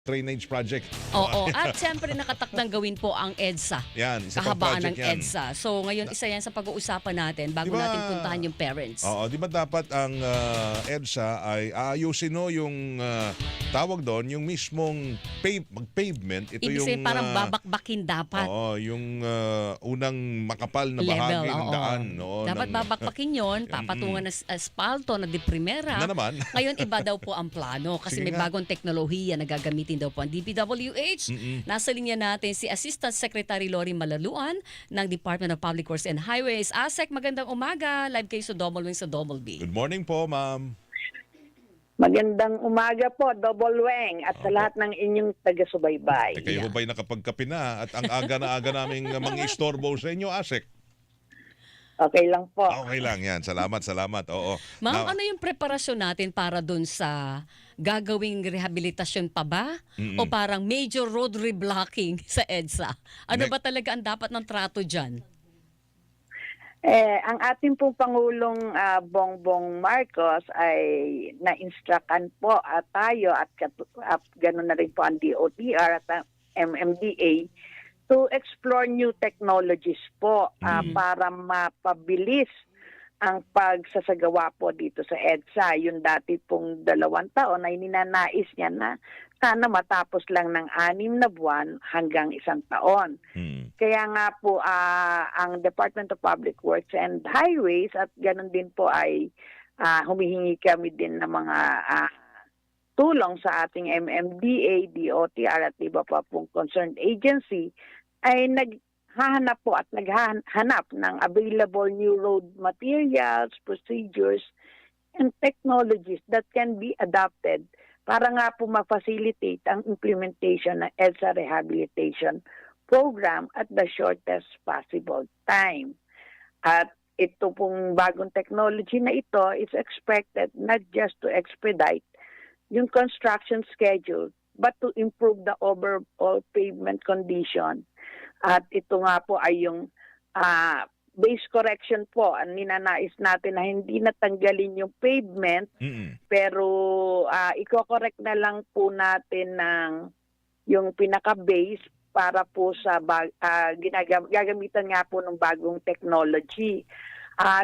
drainage project. Oo, at siyempre nakatakdang gawin po ang EDSA. Yan, isa pang Kahabaan ng project yan. EDSA. So ngayon isa yan sa pag-uusapan natin bago Diba, natin puntahan yung parents. Oo, di ba dapat ang EDSA ay aayusin yung tawag doon, yung mismong pavement. Ito Ibig yung sabihin parang babakbakin dapat. Oo, yung unang makapal na Level, bahagi ng oo. daan. No, Dapat babakbakin yun, papatungan ng asfalto na de primera. Na naman. Ngayon iba daw po ang plano kasi Sige may nga. bagong teknolohiya na gagamitin daw po ang DPWH. Nasa linya natin si Assistant Secretary Lori Malaluan ng Department of Public Works and Highways. ASEC, magandang umaga. Live kayo sa Double Wing sa Double B. Good morning po, ma'am. Magandang umaga po, Double Weng, at sa lahat ng inyong taga-subaybay. Kayo ba'y nakapagkape na at ang aga na aga naming mga istorbo sa inyo, ASEC? Okay lang po. Okay lang yan. Salamat, salamat. Oo. Ma'am, ano yung preparasyon natin para dun sa gagawing rehabilitasyon pa ba? O parang major road reblocking sa EDSA? Ano ba talaga ang dapat ng trato dyan? Ang ating pong Pangulong Bongbong Marcos ay na-instructan po tayo at ganoon na rin po ang DOTR at ang MMDA to explore new technologies po para mapabilis ang pagsasagawa po dito sa EDSA. Yung dati pong 2 taon ay ninanais niya na sana matapos lang ng 6 na buwan hanggang 1 taon. Kaya nga po ang Department of Public Works and Highways at ganun din po ay humihingi kami din ng mga tulong sa ating MMDA, DOTR at iba pa pong concerned agency ay naghahanap po at naghahanap ng available new road materials, procedures, and technologies that can be adopted para nga po ma-facilitate ang implementation ng EDSA Rehabilitation Program at the shortest possible time. At ito pong bagong technology na ito is expected not just to expedite yung construction schedule but to improve the overall pavement condition. At ito nga po ay yung base correction po. Ang ninanais natin na hindi natanggalin yung pavement pero i-correct na lang po natin ng yung pinaka-base para po sa gagamitan nga po ng bagong technology.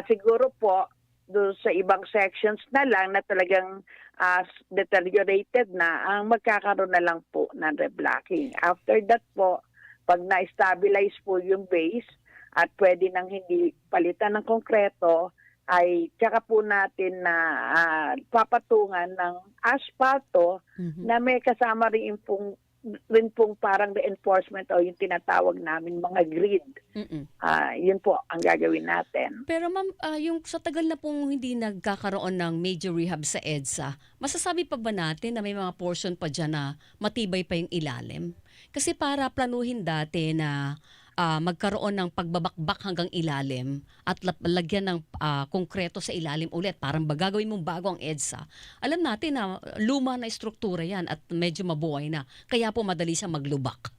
Siguro po doon sa ibang sections na lang na talagang deteriorated na, ang magkakaroon na lang po ng reblocking. After that po, pag na-stabilize po yung base at pwede nang hindi palitan ng konkreto, ay tsaka po natin na papatungan ng asfalto na may kasama rin pong parang reinforcement o yung tinatawag namin mga grid. Yun po ang gagawin natin. Pero ma'am, yung sa tagal na pong hindi nagkakaroon ng major rehab sa EDSA, masasabi pa ba natin na may mga portion pa dyan na matibay pa yung ilalim? Kasi para planuhin dati na magkaroon ng pagbabakbak hanggang ilalim at lagyan ng konkreto sa ilalim ulit, parang gagawin mong bago ang EDSA. Alam natin na luma na struktura yan at medyo mabuhay na. Kaya po madali siyang maglubak.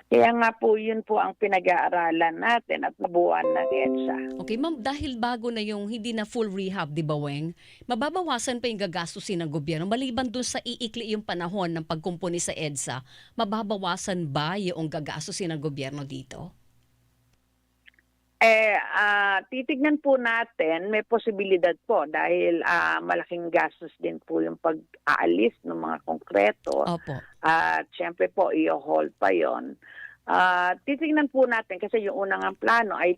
Kaya nga po yun po ang pinag-aaralan natin at nabuuan ng EDSA. Okay, ma'am, dahil bago na yung hindi na full rehab, di ba, Weng? Mababawasan pa yung gagastusin ng gobyerno. Maliban dun sa iikli yung panahon ng pagkumpuni sa EDSA, mababawasan ba yung gagastusin ng gobyerno dito? Titignan po natin, may posibilidad po dahil malaking gastos din po yung pag-aalis ng mga konkreto. Opo. At syempre po, i-hold pa yon. Titignan po natin kasi yung unang ang plano ay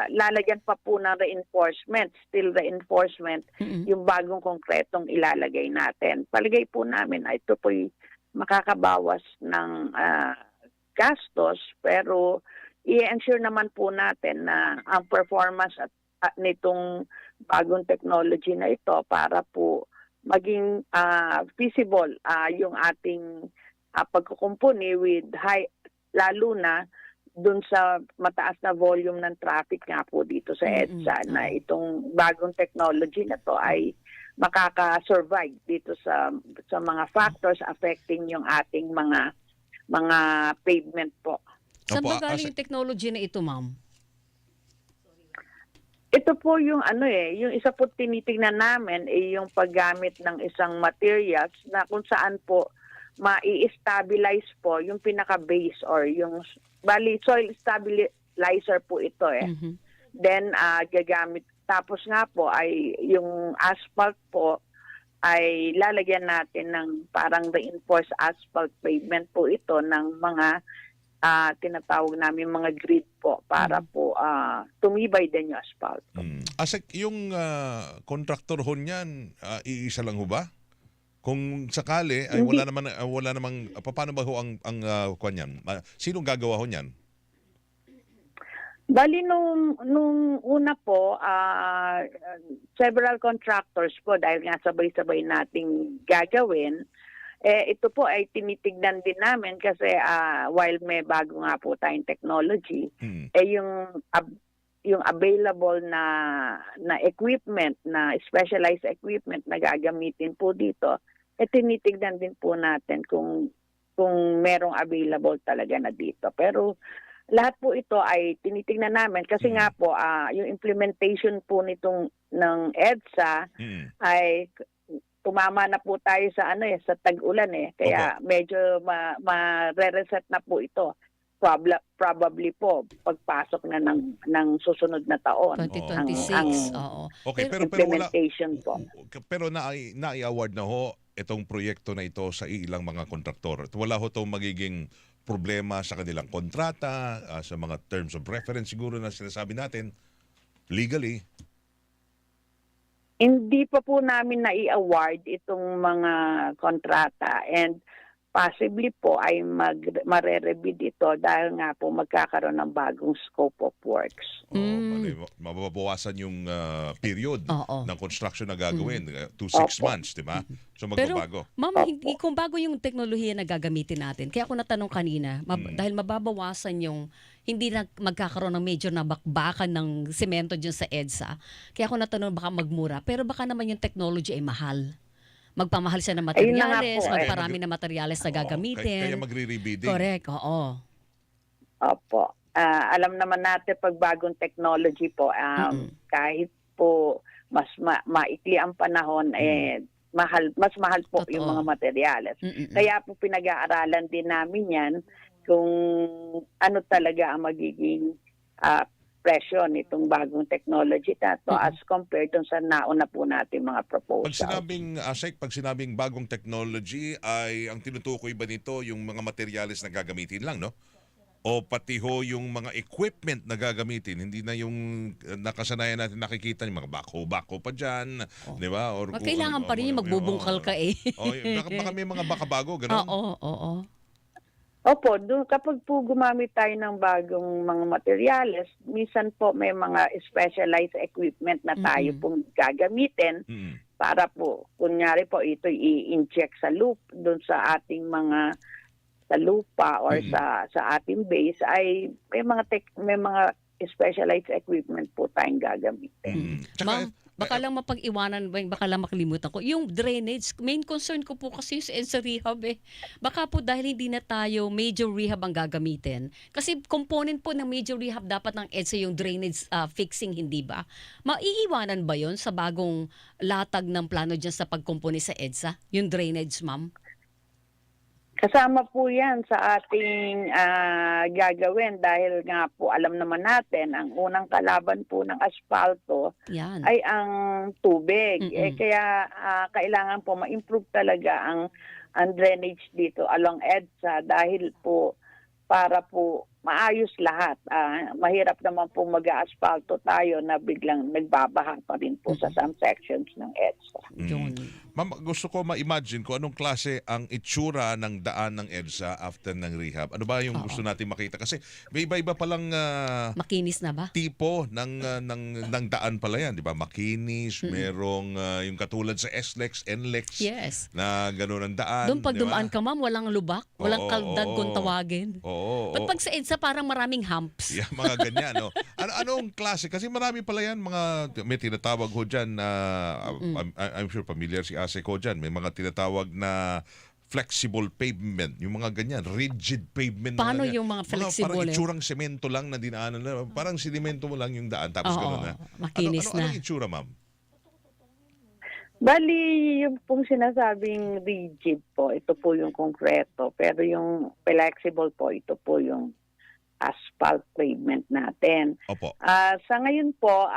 lalagyan pa po ng reinforcement, steel reinforcement, yung bagong konkretong ilalagay natin. Palagay po namin ay ito po'y makakabawas ng gastos pero i-ensure naman po natin na ang performance at nitong bagong technology na ito para po maging feasible yung ating pagkukumpuni with high, lalo na dun sa mataas na volume ng traffic nga po dito sa EDSA na itong bagong technology na to ay makaka-survive dito sa mga factors affecting yung ating mga pavement po. Saan ba galing yung technology na ito, ma'am? Ito po yung yung isa po tinitingnan namin yung paggamit ng isang materials na kung saan po mai-stabilize po yung pinaka-base or yung bali soil stabilizer po ito Mhm. Then gagamit tapos nga po ay yung asphalt po ay lalagyan natin ng parang reinforced asphalt pavement po ito ng mga tinatawag namin mga grid po para po tumibay din yung asphalt. Asek, yung kontraktor ho niyan, iisa lang ho ba? Kung sakali ay Hindi. wala namang paano ba ho ang kwan niyan? Sinong gagawa ho niyan? Bali nung una po, several contractors po dahil nga sabay-sabay nating gagawin, ito po ay tinitignan din namin kasi while may bago nga po tayong technology, yung available na equipment, na specialized equipment na gagamitin po dito, tinitignan din po natin kung merong available talaga na dito. Pero lahat po ito ay tinitingnan namin kasi nga po yung implementation po ng EDSA ay tumama na po tayo sa sa tag-ulan kaya medyo ma-reset na po ito. Probably po pagpasok na ng susunod na taon. 2026. Oo. Okay, pero implementation po. Pero na-award na ho itong proyekto na ito sa ilang mga kontraktor. Wala ho itong magiging problema sa kanilang kontrata, sa mga terms of reference siguro na sinasabi natin legally. Hindi pa po namin na-i-award itong mga kontrata and possibly po ay mare-review dito dahil nga po magkakaroon ng bagong scope of works. Mababawasan yung period Oo. ng construction na gagawin to 6 months, di ba? So Pero, magbabago. ma'am, hindi, kung bago yung teknolohiya na gagamitin natin, kaya ako natanong kanina, dahil mababawasan yung hindi na magkakaroon ng major na bakbakan ng semento dyan sa EDSA, kaya ako natanong baka magmura, pero baka naman yung technology ay mahal. Magpamahal siya ng Ayun na nga materyales, po, magparami ng materyales na gagamitin. Kaya magre-rebidding. Correct, oo. Opo. Alam naman natin pag bagong technology po, kahit po mas maikli ang panahon, mas mahal po Totoo. yung mga materyales. Kaya po pinag-aaralan din namin yan kung ano talaga ang magiging presyo nitong bagong technology na to as compared dun sa nauna po natin mga proposals. Pag sinabing bagong technology ay ang tinutukoy ba nito yung mga materyales na gagamitin lang, no? O pati ho yung mga equipment na gagamitin, hindi na yung nakasanayan natin nakikita yung mga backhoe pa dyan, di ba? Or Kailangan pa rin yung magbubungkal ka eh. Baka may mga bakabago, gano'n? Oo. Opo, kapag po gumamit tayo ng bagong mga materyales, minsan po may mga specialized equipment na tayo pong gagamitin para po, kunyari po ito i-inject sa doon sa ating mga sa lupa or sa ating base ay may mga specialized equipment po tayong gagamitin. Ma'am, baka lang mapag-iwanan, baka lang makalimutan ko. Yung drainage, main concern ko po kasi sa EDSA rehab Baka po dahil hindi na tayo major rehab ang gagamitin. Kasi component po ng major rehab dapat ng EDSA yung drainage fixing, hindi ba? Maiiwanan ba yon sa bagong latag ng plano dyan sa pagkumpone sa EDSA? Yung drainage, ma'am? Kasama po yan sa ating gagawin dahil nga po alam naman natin ang unang kalaban po ng asfalto Yan. ay ang tubig. Kaya kailangan po ma-improve talaga ang drainage dito along EDSA dahil po para po maayos lahat. Mahirap naman po mag-asfalto tayo na biglang nagbabaha pa rin po sa some sections ng EDSA. Yun. Ma'am, gusto ko ma-imagine kung anong klase ang itsura ng daan ng EDSA after ng rehab. Ano ba yung gusto natin makita? Kasi may iba-iba palang Makinis na ba? tipo ng daan pala yan, di ba? Makinis, merong yung katulad sa SLEX, NLEX, Yes. na gano'n ang daan. Doon pag di ba? dumaan ka, ma'am, walang lubak, walang Oo, kaldag oo. kung tawagin. Oo. Ba't pag sa EDSA parang maraming humps? Yeah, mga ganyan, no? Anong klase? Kasi marami pala yan, may tinatawag ho dyan na, I'm sure familiar si Ase ko dyan, may mga tinatawag na flexible pavement, yung mga ganyan, rigid pavement. Paano na ganyan. yung mga flexible, Parang eh? itsurang semento lang na dinaanan na, parang sinimento mo lang yung daan, tapos Oo, gano'n na. makinis na. Anong itsura, ma'am? Bali, yung pong sinasabing rigid po, ito po yung konkreto. Pero yung flexible po, ito po yung asphalt pavement natin. Opo. Sa ngayon po,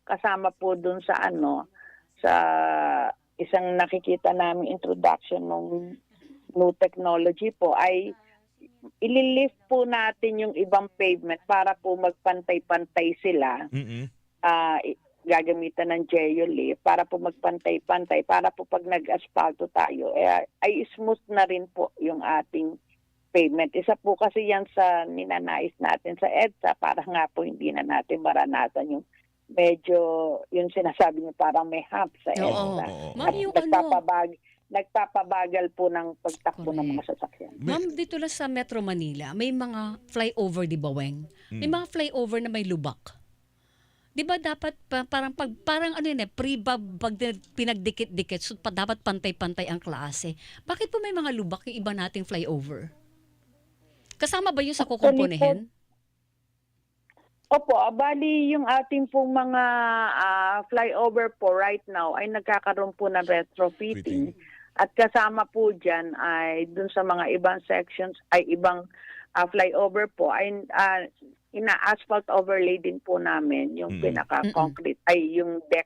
kasama po dun sa sa isang nakikita namin introduction ng new technology po ay ililift po natin yung ibang pavement para po magpantay-pantay sila. Mm-mm. Gagamitan ng geolift para po magpantay-pantay para po pag nag-asphalto tayo ay smooth na rin po yung ating pavement. Isa po kasi yan sa ninanais natin sa EDSA para nga po hindi na natin maranasan yung medyo yung sinasabi niyo parang may hump sa Oo. EDSA. Ma'am, At yung nagpapabagal po ng pagtakbo ng mga sasakyan. Ma'am, dito lang sa Metro Manila, may mga flyover, di ba, Weng? May mga flyover na may lubak. Di ba dapat parang ano yun pag pinagdikit-dikit, so dapat pantay-pantay ang klase. Bakit po may mga lubak yung iba nating flyover? Kasama ba yun sa kukumponehin? Opo, bali yung ating pong mga flyover po right now ay nagkakaroon po ng retrofitting. At kasama po dyan ay dun sa mga ibang sections ay ibang flyover po ay ina-asphalt overlay din po namin yung pinaka-concrete ay yung deck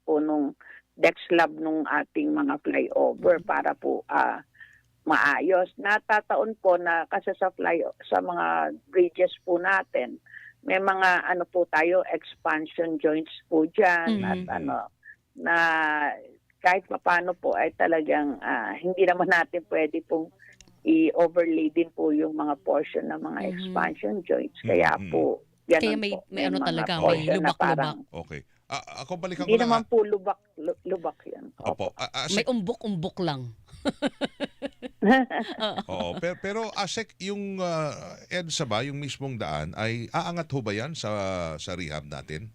po nung deck slab nung ating mga flyover para po maayos. Natataon po na kasi sa mga bridges po natin may mga po tayo expansion joints po dyan at na kahit paano po ay talagang hindi naman natin pwede pong i-overlay din po yung mga portion ng mga expansion joints. Kaya po, Kaya may ano talaga, may lubak-lubak. Okay. Ako balikan ko hindi lang. naman po lubak yan. Opo. May umbok-umbok lang. Oo, pero ASEC, yung EDSA ba, yung mismong daan, ay aangat ho ba yan sa rehab natin?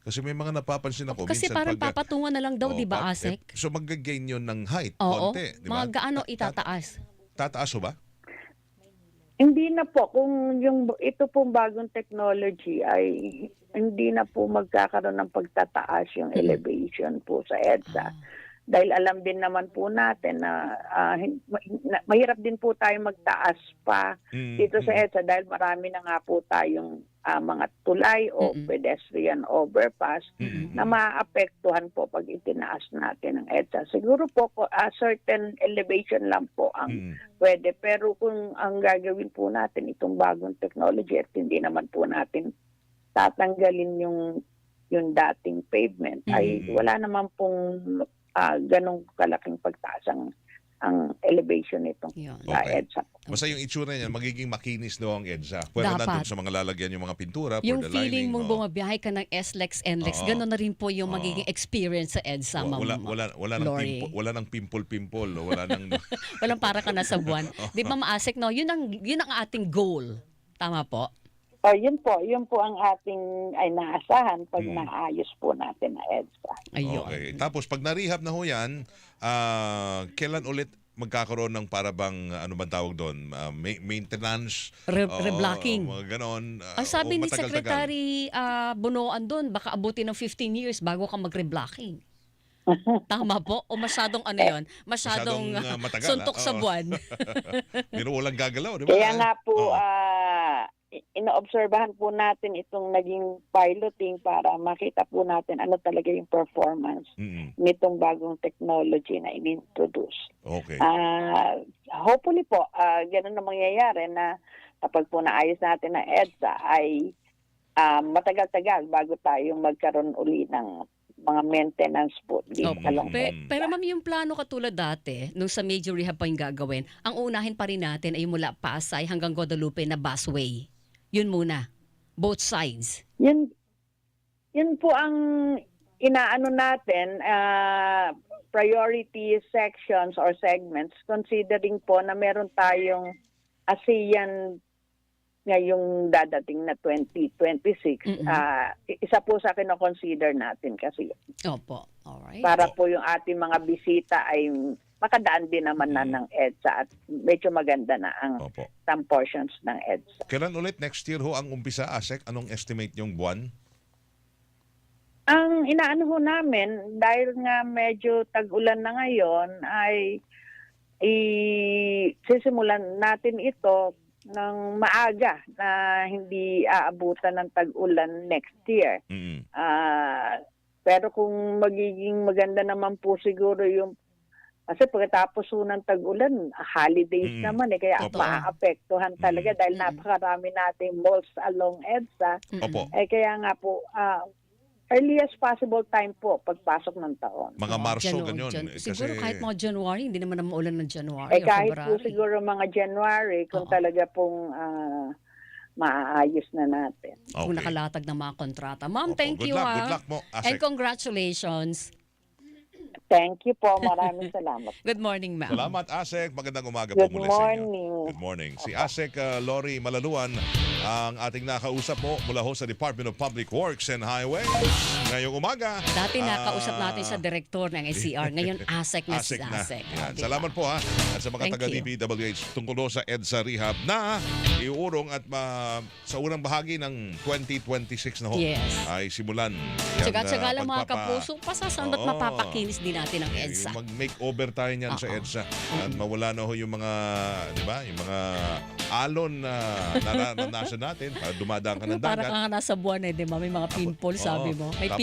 Kasi may mga napapansin ako. Kasi minsan parang papatungan na lang daw, di ba, ASEC? So mag-gain yun ng height, Oo, konti. Di ba? mga gaano itataas? Tataas ho ba? Hindi na po. Kung ito pong bagong technology ay hindi na po magkakaroon ng pagtataas yung elevation po sa EDSA. Dahil alam din naman po natin na mahirap din po tayo magtaas pa dito sa EDSA dahil marami na nga po tayong mga tulay o pedestrian overpass na maapektuhan po pag itinaas natin ang EDSA. Siguro po certain elevation lang po ang pwede. Pero kung ang gagawin po natin itong bagong technology at hindi naman po natin tatanggalin yung dating pavement ay wala naman pong ganong kalaking pagtaas ang elevation nito sa EDSA. Basta yung itsura niya, magiging makinis daw ang EDSA. Pwede nandun sa mga lalagyan yung mga pintura for yung the feeling lining. mong bumabiyahe ka ng SLEX, NLEX, gano'n na rin po yung magiging experience sa EDSA, Ma'am Lori. Wala nang pimple-pimple. Wala nang... Walang para ka na sa buwan. Di ba, Maasek, no? Yun ang ating goal. Tama po? Yun po ang ating ay naasahan pag naayos po natin na EDSA. Ayun. Okay. Tapos pag na-rehab na ho yan, kailan ulit magkakaroon ng parabang ano bang tawag doon? Maintenance? Reblocking. Mga ganon. Ang sabi ni matagal-tagal? Secretary Bunoan doon, baka abutin ng 15 years bago ka mag-reblocking. Tama po? O masyadong ano yun? Masyadong matagal, suntok sa buwan. Pero walang gagalaw, di ba? Kaya nga po, inoobserbahan po natin itong naging piloting para makita po natin ano talaga yung performance nitong bagong technology na in-introduce. Okay. Hopefully po, ganun na mangyayari na kapag po naayos natin na EDSA ay matagal-tagal bago tayong magkaroon uli ng mga maintenance po dito along EDSA. Pero ma'am, yung plano katulad dati, nung sa major rehab pa yung gagawin, ang unahin pa rin natin ay mula Pasay hanggang Guadalupe na busway. Yun muna. Both sides. Yun po ang inaano natin, priority sections or segments, considering po na meron tayong ASEAN ngayong dadating na 2026. Isa po sa kino-consider natin kasi Opo. Alright. para po yung ating mga bisita ay makadaan din naman na ng EDSA at medyo maganda na ang Opo. some portions ng EDSA. Kailan ulit next year ho ang umpisa, ASEC? Anong estimate yung buwan? Ang inaano ho namin, dahil nga medyo tag-ulan na ngayon, ay sisimulan natin ito ng maaga na hindi aabutan ng tag-ulan next year. Mm. Pero kung magiging maganda naman po siguro yung kasi pagkatapos ho ng tag-ulan, holidays Mm. naman kaya Opo. maaapektuhan talaga dahil napakarami nating malls along EDSA. Opo. Kaya nga po, earliest possible time po pagpasok ng taon. Mga Marso, ganyan. Siguro kahit mga January, hindi naman na maulan ng January o Kahit po February. siguro mga January, kung Oo. talaga pong maaayos na natin. Kung nakalatag ng mga kontrata. Ma'am, Opo. thank Good you luck, ha. good luck mo, And ASEC. congratulations. Thank you po. Maraming salamat. Good morning, ma'am. Salamat, ASEC. Magandang umaga po Good muli sa inyo. morning. Good morning. Si ASEC Lori Malaluan, ang ating nakausap mo mula ho sa Department of Public Works and Highways. Ngayong umaga. Dati nakausap natin sa direktor ng NCR. Ngayon, ASEC na si ASEC na. ASEC. Yan. Diba? Salamat po ha. At sa mga Thank taga you. DPWH tungkol ho sa EDSA Rehab na iurong at sa unang bahagi ng 2026 na ho Yes. ay simulan. Yan, Tsaga-tsaga lang mga pagpapa- kapuso. Pasasan ba't Oo. mapapakinis din natin ang EDSA? Yung mag-makeover tayo niyan sa Oo. EDSA. At mawala na ho yung mga, di ba, yung mga alon na naranasan natin. Dumadaan ka ng Parang dagat. ka nga nasa buwan di ba? May mga pimple, sabi mo. May Tapos